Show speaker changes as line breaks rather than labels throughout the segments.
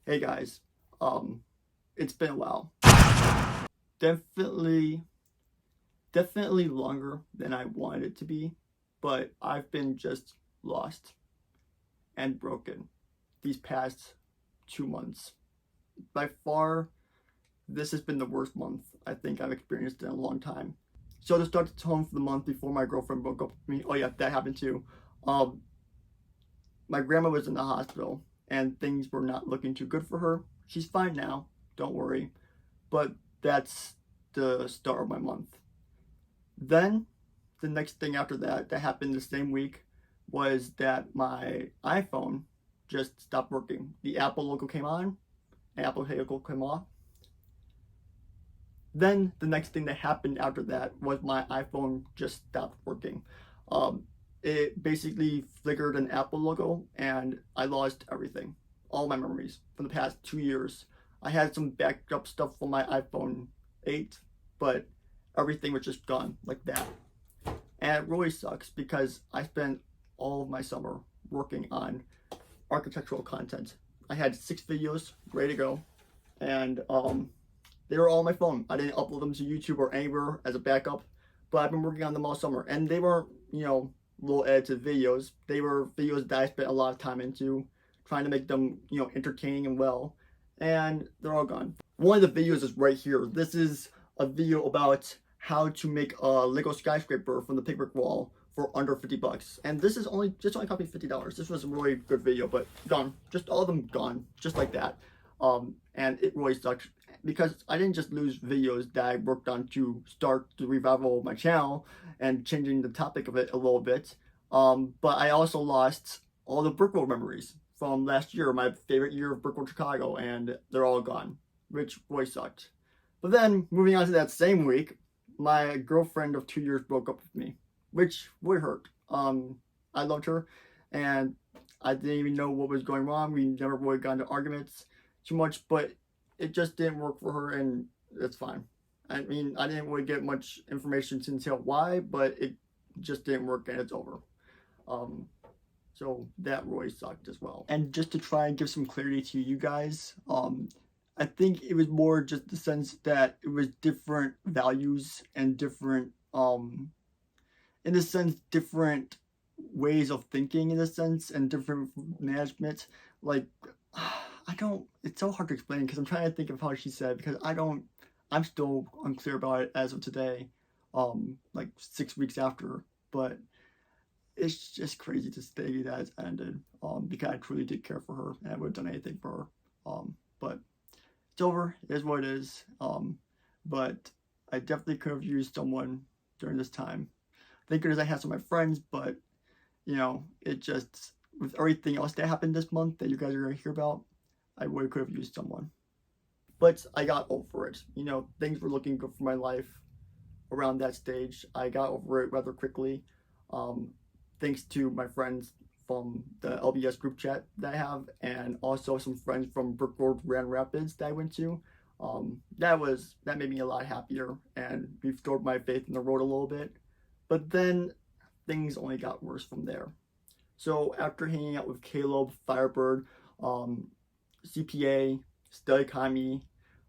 Hey guys, it's been a while. Definitely, definitely longer than I wanted it to be, but I've been just lost and broken these past 2 months. By far, this has been the worst month I think I've experienced in a long time. So to start the tone for the month before my girlfriend broke up with me, oh yeah, that happened too. Um, my grandma was in the hospital and things were not looking too good for her. She's fine now, don't worry. But that's the start of my month. Then the next thing after that happened the same week was that my iPhone just stopped working. The Apple logo came on, Apple logo came off. Then the next thing that happened after that was my iPhone just stopped working. Um, it basically flickered an Apple logo and I lost everything, all my memories from the past 2 years. I had some backed up stuff from my iPhone 8, but everything was just gone like that. And it really sucks because I spent all of my summer working on architectural content. I had 6 videos ready to go, and they were all on my phone. I didn't upload them to YouTube or anywhere as a backup, but I've been working on them all summer. And they weren't, little edited videos. They were videos that I spent a lot of time into, trying to make them, entertaining and well. And they're all gone. One of the videos is right here. This is a video about how to make a Lego skyscraper from the pig brick wall for under 50 bucks. And this is only cost me $50. This was a really good video, but gone. Just all of them gone, just like that. And it really sucked because I didn't just lose videos that I worked on to start the revival of my channel and changing the topic of it a little bit. But I also lost all the Brickworld memories from last year, my favorite year of Brickworld Chicago, and they're all gone, which really sucked. But then, moving on to that same week, my girlfriend of 2 years broke up with me, which really hurt. I loved her, and I didn't even know what was going wrong. We never really got into arguments too much, but it just didn't work for her, and it's fine. I mean, I didn't really get much information to tell why, but it just didn't work, and it's over. Um, so that really sucked as well. And just to try and give some clarity to you guys, I think it was more just the sense that it was different values and different, in a sense, different ways of thinking in a sense and different management. Like, I don't, it's so hard to explain because I'm trying to think of how she said because I'm still unclear about it as of today, like 6 weeks after, but it's just crazy to say that it's ended, because I truly did care for her and I would have done anything for her. But it's over, it is what it is. But I definitely could have used someone during this time. Thank goodness I had some of my friends, but it just, with everything else that happened this month that you guys are going to hear about, I really could have used someone. But I got over it. Things were looking good for my life around that stage. I got over it rather quickly, thanks to my friends from the LBS group chat that I have, and also some friends from Brickworld Grand Rapids that I went to. That made me a lot happier and restored my faith in the road a little bit. But then things only got worse from there. So after hanging out with Caleb, Firebird, CPA, Study Economy,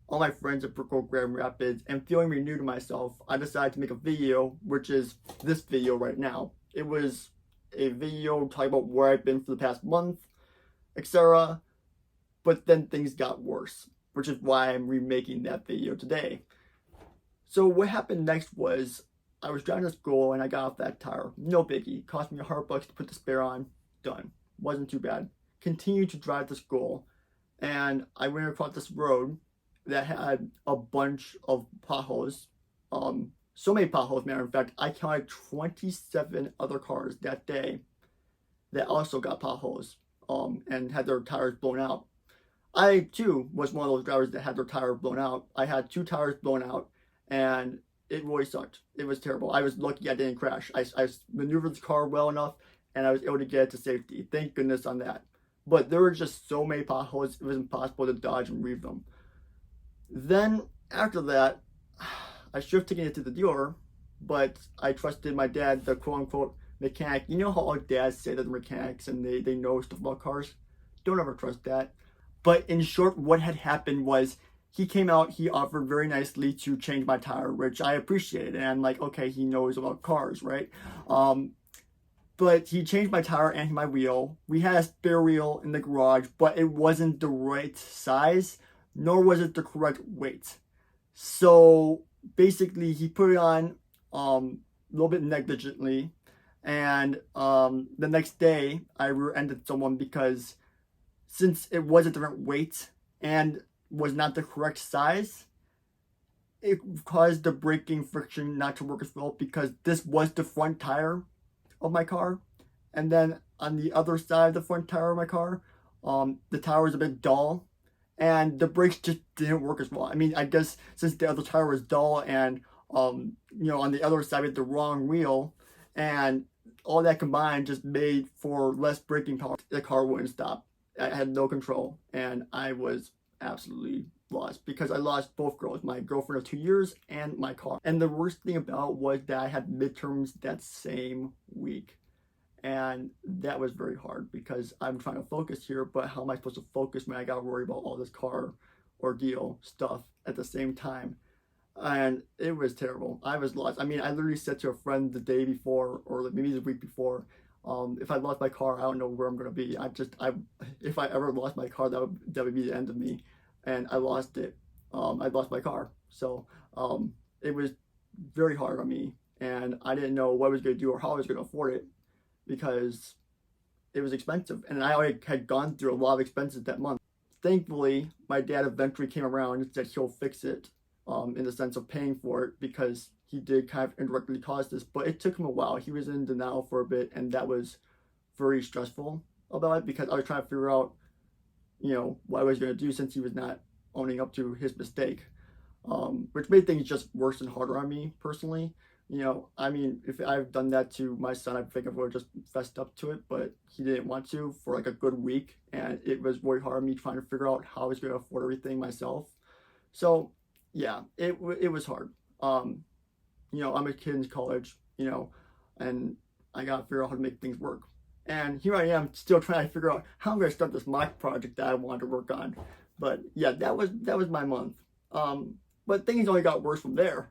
all my friends at Brickworld Grand Rapids, and feeling renewed to myself, I decided to make a video, which is this video right now. It was a video talking about where I've been for the past month, etc. But then things got worse, which is why I'm remaking that video today. So what happened next was I was driving to school and I got off that tire. No biggie. Cost me $100 to put the spare on. Done. Wasn't too bad. Continued to drive to school and I went across this road that had a bunch of potholes. So many potholes, matter of fact, I counted 27 other cars that day that also got potholes, and had their tires blown out. I too was one of those drivers that had their tire blown out. I had 2 tires blown out, and it really sucked. It was terrible. I was lucky I didn't crash. I maneuvered the car well enough, and I was able to get it to safety. Thank goodness on that. But there were just so many potholes, it was impossible to dodge and weave them. Then after that, I should have taken it to the dealer, but I trusted my dad, the quote-unquote mechanic. You know how all dads say that they're mechanics and they know stuff about cars? Don't ever trust that. But in short, what had happened was he came out, he offered very nicely to change my tire, which I appreciated. And I'm like, okay, he knows about cars, right? But he changed my tire and my wheel. We had a spare wheel in the garage, but it wasn't the right size, nor was it the correct weight. So basically, he put it on a little bit negligently, and the next day I rear-ended someone because since it was a different weight and was not the correct size, it caused the braking friction not to work as well because this was the front tire of my car, and then on the other side of the front tire of my car, the tire was a bit dull, and the brakes just didn't work as well. I mean, I guess since the other tire was dull and on the other side we had the wrong wheel, and all that combined just made for less braking power. The car wouldn't stop. I had no control, and I was absolutely lost because I lost both girls, my girlfriend of 2 years and my car. And the worst thing about was that I had midterms that same week, and that was very hard because I'm trying to focus here, but how am I supposed to focus when I gotta worry about all this car ordeal stuff at the same time? And it was terrible. I was lost. I mean, I literally said to a friend the day before, or maybe the week before, if I lost my car, I don't know where I'm gonna be. If I ever lost my car, that would be the end of me. And I lost it. I lost my car. So it was very hard on me, and I didn't know what I was gonna do or how I was gonna afford it because it was expensive, and I already had gone through a lot of expenses that month. Thankfully, my dad eventually came around and said he'll fix it, in the sense of paying for it because he did kind of indirectly cause this, but it took him a while. He was in denial for a bit, and that was very stressful about it because I was trying to figure out, what I was going to do since he was not owning up to his mistake, which made things just worse and harder on me personally. I mean, if I've done that to my son, I think I would have just fessed up to it, but he didn't want to for like a good week, and it was very hard on me trying to figure out how I was going to afford everything myself. So yeah, it was hard. I'm a kid in college, and I got to figure out how to make things work. And here I am still trying to figure out how I'm going to start this mock project that I wanted to work on. But yeah, that was my month. But things only got worse from there.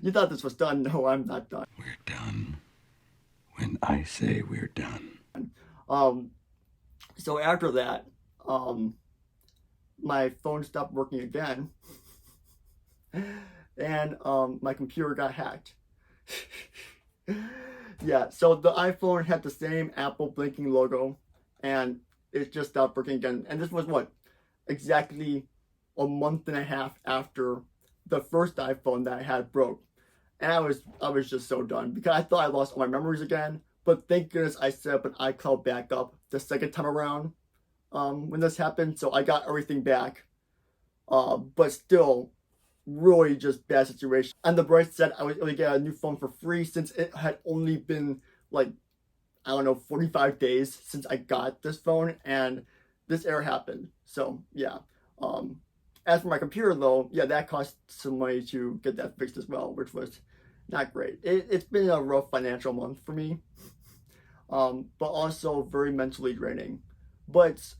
You thought this was done? No, I'm not done.
We're done when I say we're done.
So after that, my phone stopped working again, and my computer got hacked. Yeah, so the iPhone had the same Apple blinking logo, and it just stopped working again. And this was exactly a month and a half after the first iPhone that I had broke. And I was just so done because I thought I lost all my memories again. But thank goodness I set up an iCloud backup the second time around when this happened, so I got everything back. But still, really just bad situation. And the bright side, I was able to get a new phone for free since it had only been 45 days since I got this phone, and this error happened. So yeah. As for my computer though, yeah, that cost some money to get that fixed as well, which was not great. It's been a rough financial month for me, but also very mentally draining. But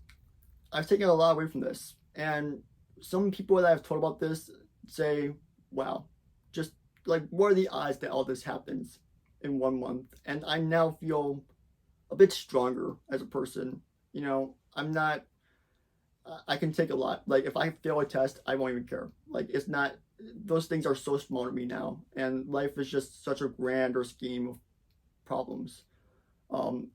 I've taken a lot away from this, and some people that I've told about this say, wow, just what are the odds that all this happens in 1 month? And I now feel a bit stronger as a person. I can take a lot. If I fail a test, I won't even care. It's not, those things are so small to me now, and life is just such a grander scheme of problems.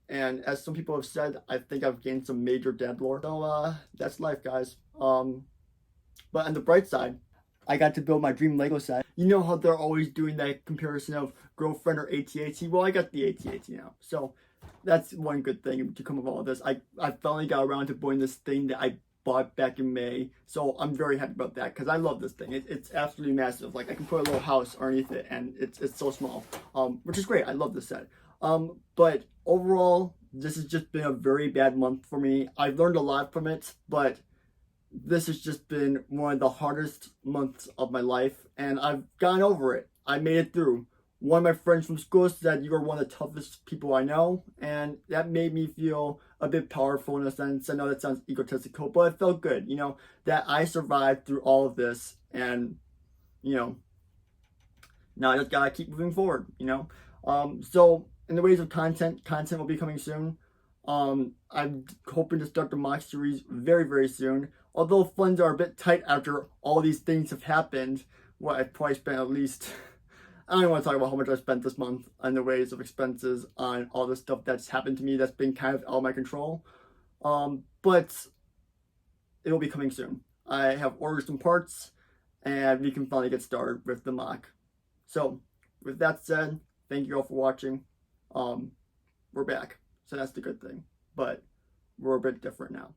And as some people have said, I think I've gained some major dad lore. So that's life, guys. But on the bright side, I got to build my dream Lego set. You know how they're always doing that comparison of girlfriend or AT-AT? Well, I got the AT-AT now. So that's one good thing to come of all of this. I finally got around to building this thing that I bought back in May. So I'm very happy about that because I love this thing. It's absolutely massive. I can put a little house underneath it, and it's so small, which is great. I love this set. But overall, this has just been a very bad month for me. I've learned a lot from it, but this has just been one of the hardest months of my life, and I've gone over it. I made it through. One of my friends from school said, "You are one of the toughest people I know," and that made me feel a bit powerful in a sense. I know that sounds egotistical, but it felt good, you know, that I survived through all of this, and you know, now I just gotta keep moving forward, you know. So in the ways of content will be coming soon. I'm hoping to start the mock series very, very soon. Although funds are a bit tight after all these things have happened, what I've probably spent at least, I don't even want to talk about how much I spent this month on the ways of expenses on all the stuff that's happened to me that's been kind of out of my control. But it will be coming soon. I have ordered some parts, and we can finally get started with the mock. So, with that said, thank you all for watching. We're back, so that's the good thing. But we're a bit different now.